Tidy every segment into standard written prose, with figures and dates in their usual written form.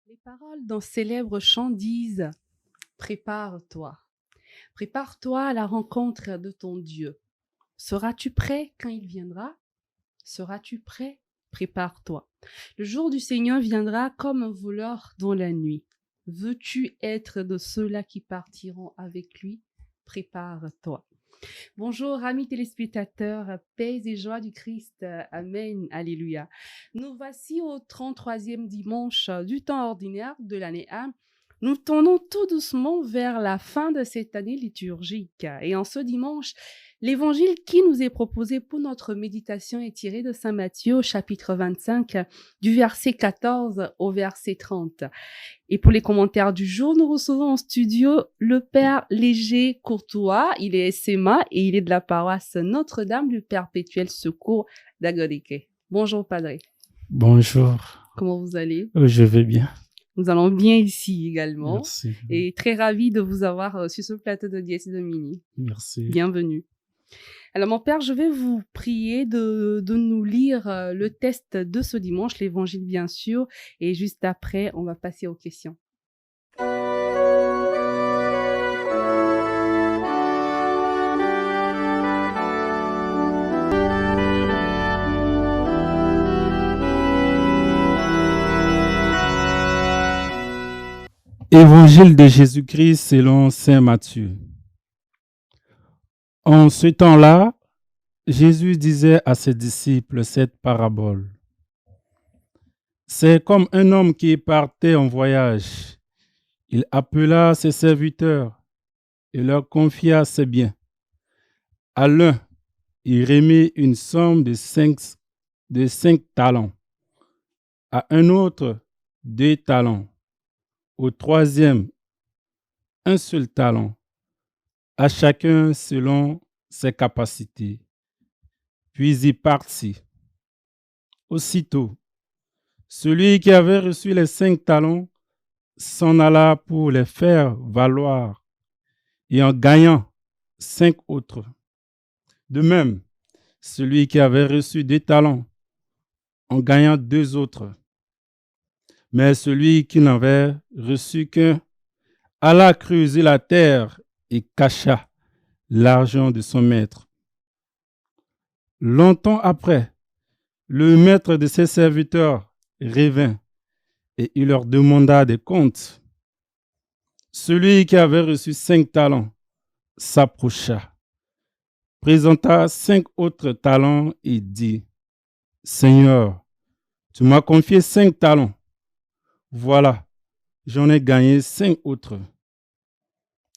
Les paroles d'un célèbre chant disent: Prépare-toi, prépare-toi à la rencontre de ton Dieu. Seras-tu prêt quand il viendra? Seras-tu prêt? Prépare-toi. Le jour du Seigneur viendra comme un voleur dans la nuit. Veux-tu être de ceux-là qui partiront avec lui? Prépare-toi. Bonjour, amis téléspectateurs, paix et joie du Christ. Amen. Alléluia. Nous voici au 33e dimanche du temps ordinaire de l'année A. Nous tournons tout doucement vers la fin de cette année liturgique. Et en ce dimanche, l'évangile qui nous est proposé pour notre méditation est tiré de Saint Matthieu au chapitre 25, du verset 14 au verset 30. Et pour les commentaires du jour, nous recevons en studio le Père Léger Courtois. Il est SMA et il est de la paroisse Notre-Dame du Perpétuel Secours d'Agodeke. Bonjour, Padre. Bonjour. Comment vous allez? Je vais bien. Nous allons bien ici également. Merci. Et très ravi de vous avoir sur ce plateau de Dies Domini. Merci. Bienvenue. Alors, mon Père, je vais vous prier de nous lire le texte de ce dimanche, l'évangile bien sûr, et juste après, on va passer aux questions. Évangile de Jésus-Christ selon saint Matthieu. En ce temps-là, Jésus disait à ses disciples cette parabole. C'est comme un homme qui partait en voyage. Il appela ses serviteurs et leur confia ses biens. À l'un, il remit une somme de 5 talents. À un autre, 2 talents. Au troisième, un seul talent, à chacun selon ses capacités. Puis il partit. Aussitôt, celui qui avait reçu les 5 talents s'en alla pour les faire valoir et en gagnant 5 autres. De même, celui qui avait reçu 2 talents en gagnant 2 autres. Mais celui qui n'avait reçu qu'un alla creuser la terre et cacha l'argent de son maître. Longtemps après, le maître de ses serviteurs revint et il leur demanda des comptes. Celui qui avait reçu 5 talents s'approcha, présenta 5 autres talents et dit: Seigneur, tu m'as confié 5 talents. Voilà, j'en ai gagné 5 autres.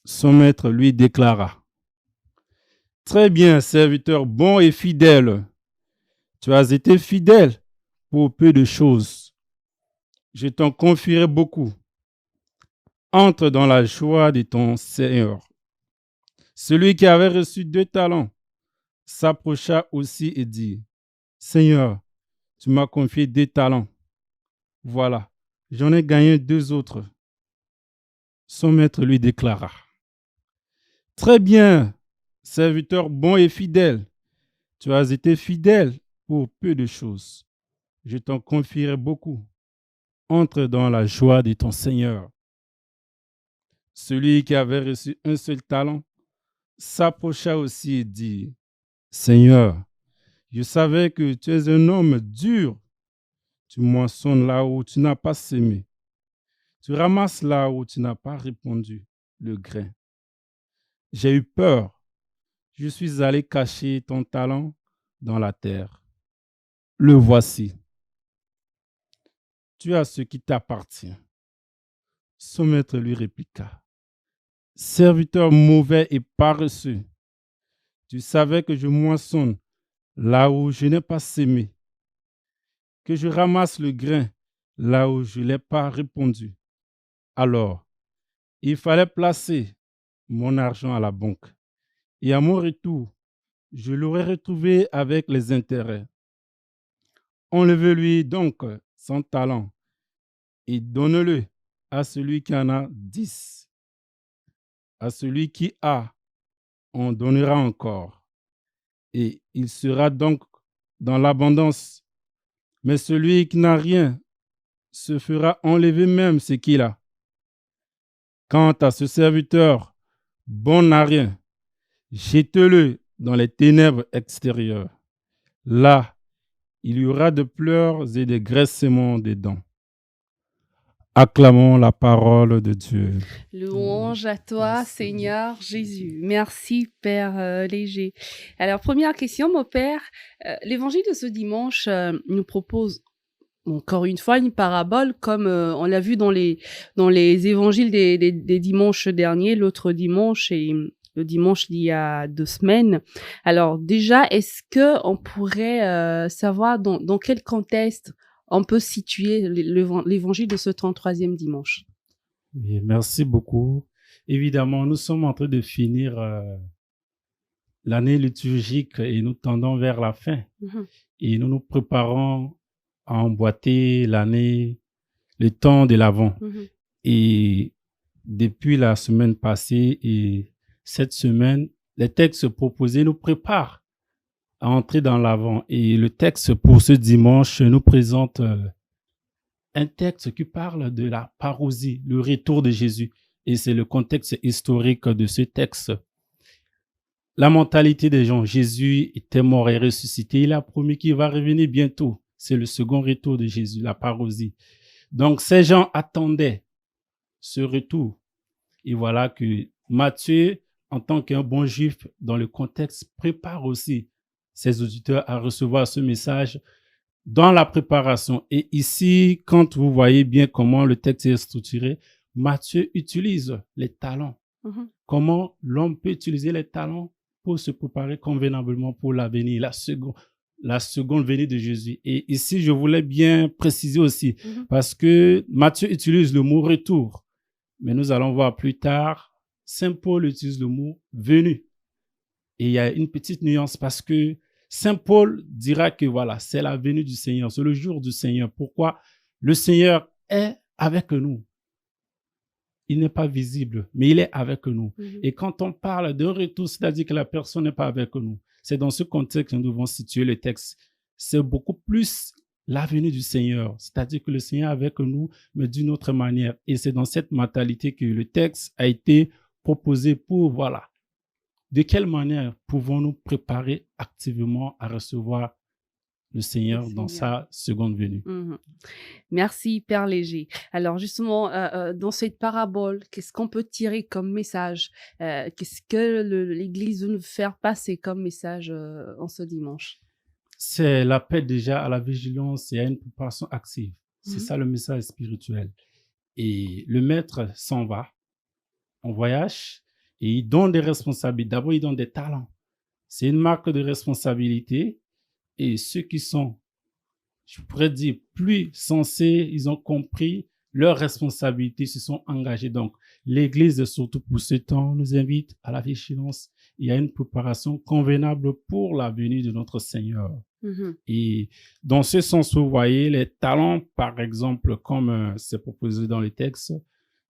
Son maître lui déclara: Très bien, serviteur bon et fidèle. Tu as été fidèle pour peu de choses. Je t'en confierai beaucoup. Entre dans la joie de ton Seigneur. Celui qui avait reçu 2 talents s'approcha aussi et dit: Seigneur, tu m'as confié 2 talents. Voilà, j'en ai gagné 2 autres. Son maître lui déclara: Très bien, serviteur bon et fidèle. Tu as été fidèle pour peu de choses. Je t'en confierai beaucoup. Entre dans la joie de ton Seigneur. Celui qui avait reçu un seul talent s'approcha aussi et dit: Seigneur, je savais que tu es un homme dur. Tu moissonnes là où tu n'as pas semé. Tu ramasses là où tu n'as pas répandu le grain. J'ai eu peur. Je suis allé cacher ton talent dans la terre. Le voici. Tu as ce qui t'appartient. Son maître lui répliqua: Serviteur mauvais et paresseux, tu savais que je moissonne là où je n'ai pas semé, que je ramasse le grain là où je ne l'ai pas répandu. Alors, il fallait placer mon argent à la banque et à mon retour, je l'aurais retrouvé avec les intérêts. Enlevez-lui donc son talent et donne-le à celui qui en a 10. À celui qui a, on donnera encore. Et il sera donc dans l'abondance. Mais celui qui n'a rien, se fera enlever même ce qu'il a. Quant à ce serviteur, bon à rien, jette-le dans les ténèbres extérieures. Là, il y aura de pleurs et des graissements des dents. Acclamons la parole de Dieu. Louange à toi, Seigneur Jésus. Merci, Père Léger. Alors, première question, mon Père. L'évangile de ce dimanche nous propose encore une fois une parabole, comme on l'a vu dans les évangiles des dimanches derniers, l'autre dimanche et le dimanche d'il y a 2 semaines. Alors déjà, est-ce que on pourrait savoir dans quel contexte on peut situer l'évangile de ce 33e dimanche? Oui, merci beaucoup. Évidemment, nous sommes en train de finir l'année liturgique et nous tendons vers la fin. Et nous nous préparons à emboîter l'année, le temps de l'Avent. Et depuis la semaine passée et cette semaine, les textes proposés nous préparent à entrer dans l'Avent. Et le texte pour ce dimanche nous présente un texte qui parle de la parousie, le retour de Jésus. Et c'est le contexte historique de ce texte. La mentalité des gens, Jésus était mort et ressuscité. Il a promis qu'il va revenir bientôt. C'est le second retour de Jésus, la parousie. Donc, ces gens attendaient ce retour. Et voilà que Matthieu, en tant qu'un bon juif, dans le contexte, prépare aussi ses auditeurs à recevoir ce message dans la préparation. Et ici, quand vous voyez bien comment le texte est structuré, Matthieu utilise les talents. Comment l'homme peut utiliser les talents pour se préparer convenablement pour l'avenir, la seconde venue de Jésus. Et ici, je voulais bien préciser aussi, parce que Matthieu utilise le mot retour, mais nous allons voir plus tard, Saint Paul utilise le mot venu. Et il y a une petite nuance parce que Saint Paul dira que voilà, c'est la venue du Seigneur, c'est le jour du Seigneur. Pourquoi? Le Seigneur est avec nous. Il n'est pas visible, mais il est avec nous. Et quand on parle de retour, c'est-à-dire que la personne n'est pas avec nous. C'est dans ce contexte que nous devons situer le texte. C'est beaucoup plus la venue du Seigneur, c'est-à-dire que le Seigneur est avec nous, mais d'une autre manière. Et c'est dans cette mentalité que le texte a été proposé pour, voilà, de quelle manière pouvons-nous préparer activement à recevoir le Seigneur dans sa seconde venue. Merci, Père Léger. Alors justement, dans cette parabole, qu'est-ce qu'on peut tirer comme message? Qu'est-ce que l'Église veut nous faire passer comme message en ce dimanche? C'est l'appel déjà à la vigilance et à une préparation active. C'est ça le message spirituel. Et le maître s'en va en voyage et il donne des responsabilités. D'abord, il donne des talents. C'est une marque de responsabilité. Et ceux qui sont, je pourrais dire, plus sensés, ils ont compris leurs responsabilités, se sont engagés. Donc, l'Église, surtout pour ce temps, nous invite à la vigilance et à une préparation convenable pour la venue de notre Seigneur. Et dans ce sens, vous voyez, les talents, par exemple, comme c'est proposé dans le texte,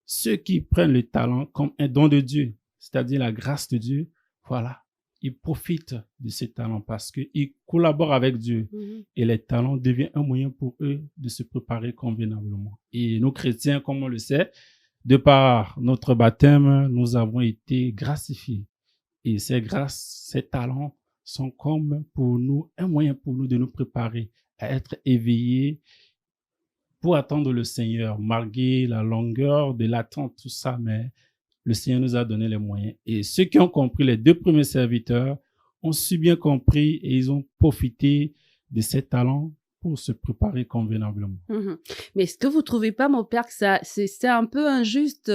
ceux qui prennent le talent comme un don de Dieu, c'est-à-dire la grâce de Dieu, voilà. Ils profitent de ces talents parce qu'ils collaborent avec Dieu. Et les talents deviennent un moyen pour eux de se préparer convenablement. Et nous, chrétiens, comme on le sait, de par notre baptême, nous avons été gracifiés. Et ces grâces, ces talents sont comme pour nous, un moyen pour nous de nous préparer à être éveillés pour attendre le Seigneur, malgré la longueur de l'attente, tout ça, mais le Seigneur nous a donné les moyens. Et ceux qui ont compris, les 2 premiers serviteurs, ont si bien compris et ils ont profité de ces talents pour se préparer convenablement. Mais est-ce que vous ne trouvez pas, mon père, que c'est un peu injuste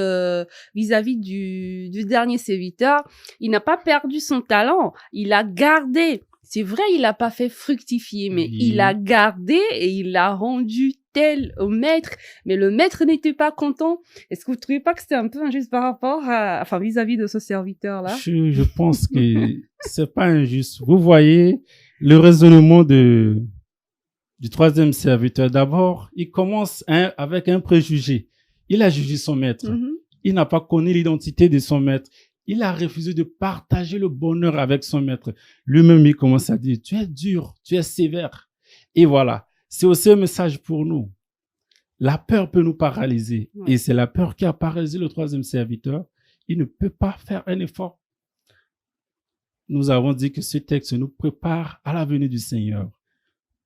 vis-à-vis du dernier serviteur? Il n'a pas perdu son talent, il a gardé. C'est vrai, il n'a pas fait fructifier, mais il a gardé et il l'a rendu tel au maître. Mais le maître n'était pas content. Est-ce que vous ne trouvez pas que c'était un peu injuste par rapport à, enfin, vis-à-vis de ce serviteur-là? Je pense que c'est pas injuste. Vous voyez le raisonnement du 3e serviteur. D'abord, il commence avec un préjugé. Il a jugé son maître. Il n'a pas connu l'identité de son maître. Il a refusé de partager le bonheur avec son maître. Lui-même, il commence à dire, tu es dur, tu es sévère. Et voilà, c'est aussi un message pour nous. La peur peut nous paralyser. Ouais. Et c'est la peur qui a paralysé le troisième serviteur. Il ne peut pas faire un effort. Nous avons dit que ce texte nous prépare à la venue du Seigneur.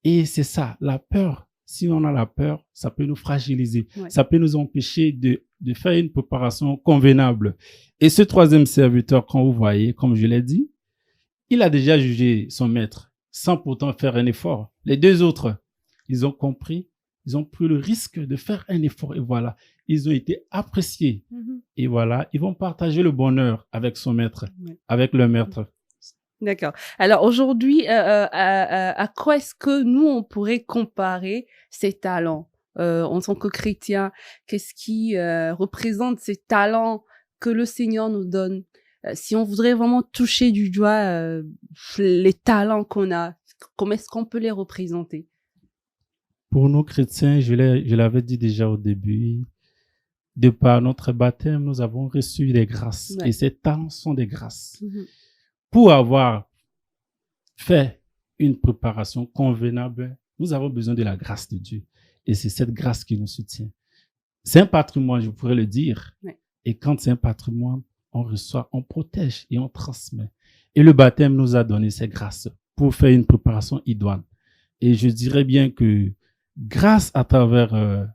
Et c'est ça, la peur. Si on a la peur, ça peut nous fragiliser. Ouais. Ça peut nous empêcher de faire une préparation convenable. Et ce troisième serviteur, quand vous voyez, comme je l'ai dit, il a déjà jugé son maître sans pourtant faire un effort. Les deux autres, ils ont compris, ils ont pris le risque de faire un effort et voilà, ils ont été appréciés. Et voilà, ils vont partager le bonheur avec son maître, avec leur maître. D'accord. Alors aujourd'hui, à quoi est-ce que nous, on pourrait comparer ces talents en tant que chrétiens? Qu'est-ce qui représente ces talents que le Seigneur nous donne? Si on voudrait vraiment toucher du doigt les talents qu'on a, comment est-ce qu'on peut les représenter? Pour nous chrétiens, je l'avais dit déjà au début, de par notre baptême, nous avons reçu des grâces. Ouais. Et ces talents sont des grâces. Pour avoir fait une préparation convenable, nous avons besoin de la grâce de Dieu. Et c'est cette grâce qui nous soutient. C'est un patrimoine, je pourrais le dire. Ouais. Et quand c'est un patrimoine, on reçoit, on protège et on transmet. Et le baptême nous a donné ces grâces pour faire une préparation idoine. Et je dirais bien que grâce à travers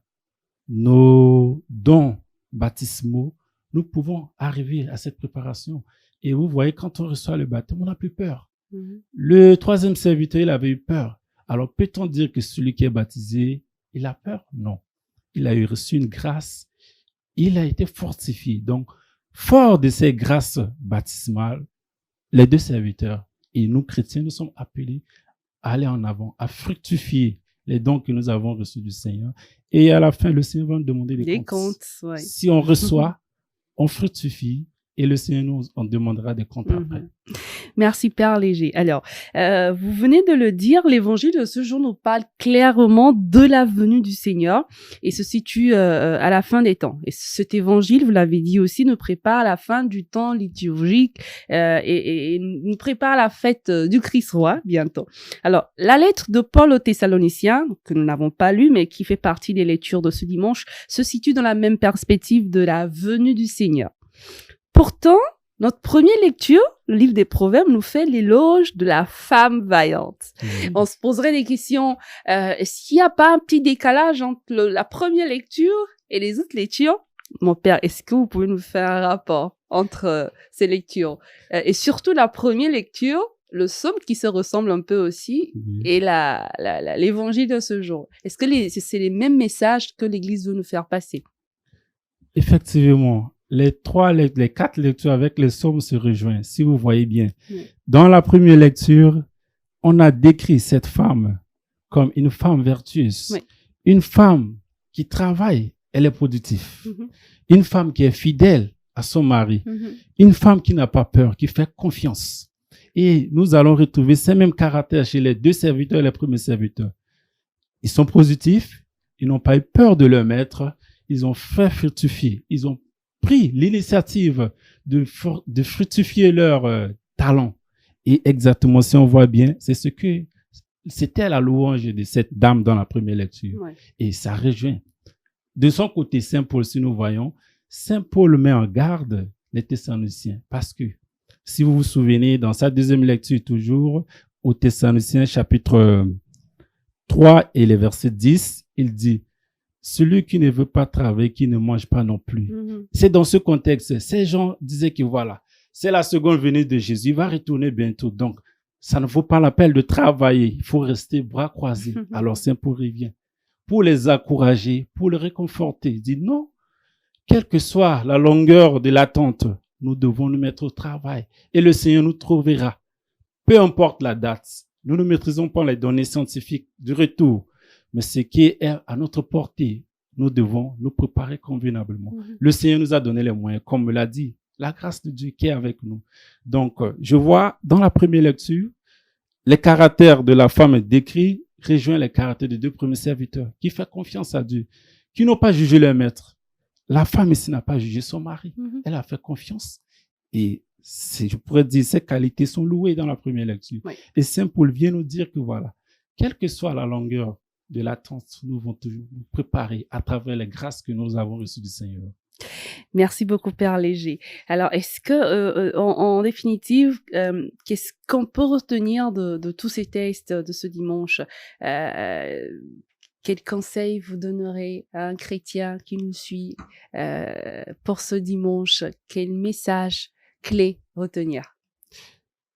nos dons baptismaux, nous pouvons arriver à cette préparation. Et vous voyez, quand on reçoit le baptême, on n'a plus peur. Le troisième serviteur, il avait eu peur. Alors, peut-on dire que celui qui est baptisé, il a peur? Non. Il a eu reçu une grâce. Il a été fortifié. Donc, fort de ces grâces baptismales, les deux serviteurs et nous, chrétiens, nous sommes appelés à aller en avant, à fructifier les dons que nous avons reçus du Seigneur. Et à la fin, le Seigneur va nous demander des comptes. Ouais. Si on reçoit, on fructifie. Et le Seigneur nous en demandera des comptes après. Merci Père Léger. Alors, vous venez de le dire, l'évangile de ce jour nous parle clairement de la venue du Seigneur et se situe à la fin des temps. Et cet évangile, vous l'avez dit aussi, nous prépare à la fin du temps liturgique et nous prépare à la fête du Christ roi bientôt. Alors, la lettre de Paul aux Thessaloniciens, que nous n'avons pas lue, mais qui fait partie des lectures de ce dimanche, se situe dans la même perspective de la venue du Seigneur. Pourtant, notre première lecture, le livre des Proverbes, nous fait l'éloge de la femme vaillante. On se poserait des questions. Est-ce qu'il n'y a pas un petit décalage entre la première lecture et les autres lectures? Mon père, est-ce que vous pouvez nous faire un rapport entre ces lectures? Et surtout la première lecture, le psaume qui se ressemble un peu aussi, et l'évangile de ce jour. Est-ce que c'est les mêmes messages que l'Église veut nous faire passer? Effectivement. Les quatre lectures avec les psaumes se rejoignent, si vous voyez bien. Dans la première lecture, on a décrit cette femme comme une femme vertueuse, une femme qui travaille, elle est productive, une femme qui est fidèle à son mari, une femme qui n'a pas peur, qui fait confiance. Et nous allons retrouver ces mêmes caractères chez les deux serviteurs et les premiers serviteurs. Ils sont positifs, ils n'ont pas eu peur de leur maître, ils ont fait fructifier, ils ont pris l'initiative de fructifier leur talent. Et exactement, si on voit bien, c'était la louange de cette dame dans la première lecture. Et ça rejoint. De son côté, Saint Paul, si nous voyons, Saint Paul met en garde les Thessaloniciens. Parce que, si vous vous souvenez, dans sa deuxième lecture toujours, aux Thessaloniciens chapitre 3 et les versets 10, il dit: celui qui ne veut pas travailler, qui ne mange pas non plus. C'est dans ce contexte. Ces gens disaient que voilà, c'est la seconde venue de Jésus. Il va retourner bientôt. Donc, ça ne vaut pas la peine de travailler. Il faut rester bras croisés. Alors, Saint Paul revient pour les encourager, pour les réconforter. Il dit non, quelle que soit la longueur de l'attente, nous devons nous mettre au travail. Et le Seigneur nous trouvera. Peu importe la date. Nous ne maîtrisons pas les données scientifiques du retour. Mais ce qui est à notre portée, nous devons nous préparer convenablement. Le Seigneur nous a donné les moyens, comme me l'a dit, la grâce de Dieu qui est avec nous. Donc, je vois dans la première lecture, les caractères de la femme décrits rejoignent les caractères des deux premiers serviteurs, qui font confiance à Dieu, qui n'ont pas jugé leur maître. La femme ici n'a pas jugé son mari. Elle a fait confiance. Et je pourrais dire, ces qualités sont louées dans la première lecture. Et Saint Paul vient nous dire que voilà, quelle que soit la longueur de l'attente, nous devons toujours nous préparer à travers les grâces que nous avons reçues du Seigneur. Merci beaucoup, Père Léger. Alors, est-ce que, en définitive, qu'est-ce qu'on peut retenir de tous ces textes de ce dimanche? Quel conseil vous donnerez à un chrétien qui nous suit pour ce dimanche? Quel message clé retenir?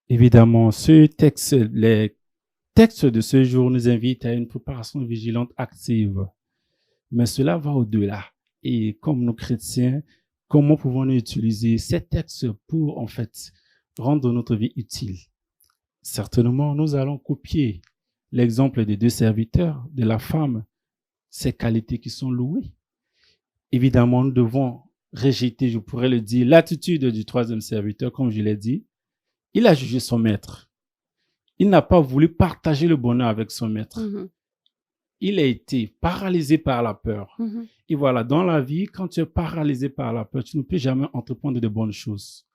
Évidemment, les textes de ce jour nous invitent à une préparation vigilante active. Mais cela va au-delà. Et comme nos chrétiens, comment pouvons-nous utiliser ces textes pour, en fait, rendre notre vie utile? Certainement, nous allons copier l'exemple des 2 serviteurs, de la femme, ces qualités qui sont louées. Évidemment, nous devons rejeter, je pourrais le dire, l'attitude du 3e serviteur, comme je l'ai dit. Il a jugé son maître. Il n'a pas voulu partager le bonheur avec son maître. Il a été paralysé par la peur. Et voilà, dans la vie, quand tu es paralysé par la peur, tu ne peux jamais entreprendre de bonnes choses.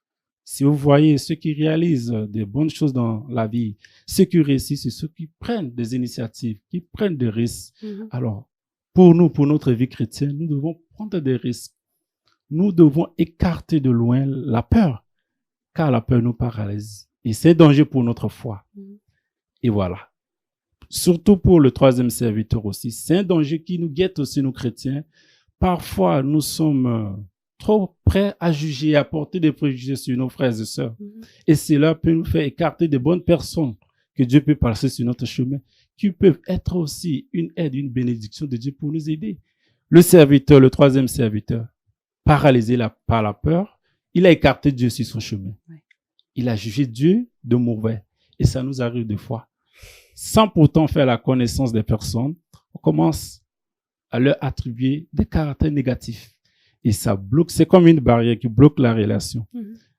Si vous voyez ceux qui réalisent de bonnes choses dans la vie, ceux qui réussissent, c'est ceux qui prennent des initiatives, qui prennent des risques. Alors, pour nous, pour notre vie chrétienne, nous devons prendre des risques. Nous devons écarter de loin la peur, car la peur nous paralyse. Et c'est danger pour notre foi. Et voilà. Surtout pour le 3e serviteur aussi. C'est un danger qui nous guette aussi, nous chrétiens. Parfois, nous sommes trop prêts à juger, à porter des préjugés sur nos frères et sœurs. Et cela peut nous faire écarter de bonnes personnes que Dieu peut passer sur notre chemin, qui peuvent être aussi une aide, une bénédiction de Dieu pour nous aider. Le serviteur, le 3e serviteur, paralysé par la peur, il a écarté Dieu sur son chemin. Il a jugé Dieu de mauvais. Et ça nous arrive des fois. Sans pourtant faire la connaissance des personnes, on commence à leur attribuer des caractères négatifs. Et ça bloque, c'est comme une barrière qui bloque la relation.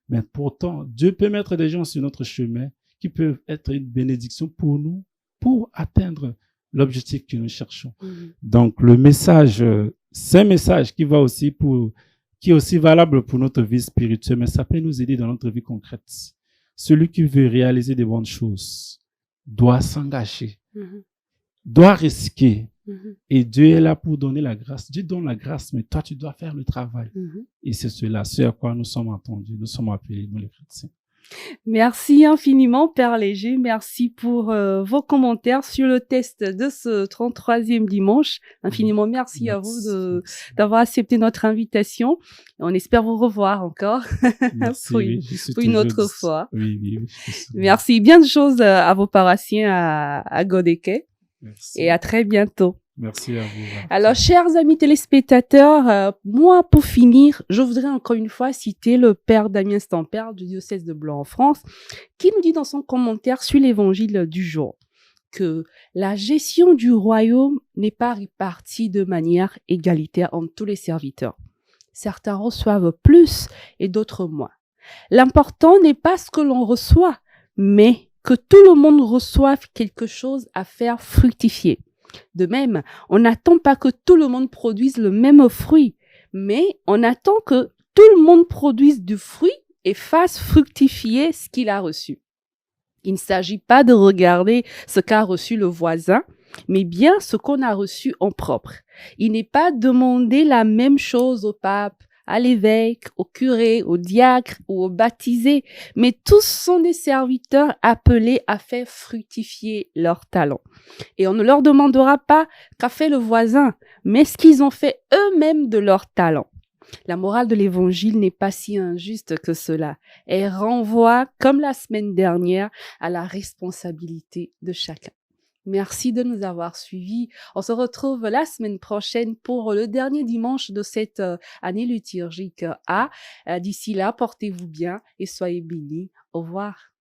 Mais pourtant, Dieu peut mettre des gens sur notre chemin qui peuvent être une bénédiction pour nous, pour atteindre l'objectif que nous cherchons. Donc, le message, c'est un message qui est aussi valable pour notre vie spirituelle, mais ça peut nous aider dans notre vie concrète. Celui qui veut réaliser de bonnes choses doit s'engager, doit risquer. Et Dieu est là pour donner la grâce. Dieu donne la grâce, mais toi, tu dois faire le travail. Et c'est cela, ce à quoi nous sommes entendus, nous sommes appelés, nous les chrétiens. Merci infiniment, Père Léger. Merci pour vos commentaires sur le test de ce 33e dimanche. Infiniment merci à vous d'avoir accepté notre invitation. On espère vous revoir encore Merci, pour une autre fois. Oui. Merci. Bien de choses à vos paroissiens à Godeke. Merci. Et à très bientôt. Merci à vous. Alors, chers amis téléspectateurs, moi, pour finir, je voudrais encore une fois citer le père Damien Stamper du diocèse de Blois en France, qui nous dit dans son commentaire sur l'évangile du jour que la gestion du royaume n'est pas répartie de manière égalitaire entre tous les serviteurs. Certains reçoivent plus et d'autres moins. L'important n'est pas ce que l'on reçoit, mais que tout le monde reçoive quelque chose à faire fructifier. De même, on n'attend pas que tout le monde produise le même fruit, mais on attend que tout le monde produise du fruit et fasse fructifier ce qu'il a reçu. Il ne s'agit pas de regarder ce qu'a reçu le voisin, mais bien ce qu'on a reçu en propre. Il n'est pas demander la même chose au pape, à l'évêque, au curé, au diacre ou au baptisé, mais tous sont des serviteurs appelés à faire fructifier leur talent. Et on ne leur demandera pas qu'a fait le voisin, mais ce qu'ils ont fait eux-mêmes de leur talent. La morale de l'évangile n'est pas si injuste que cela. Elle renvoie, comme la semaine dernière, à la responsabilité de chacun. Merci de nous avoir suivis. On se retrouve la semaine prochaine pour le dernier dimanche de cette année liturgique A. D'ici là, portez-vous bien et soyez bénis. Au revoir.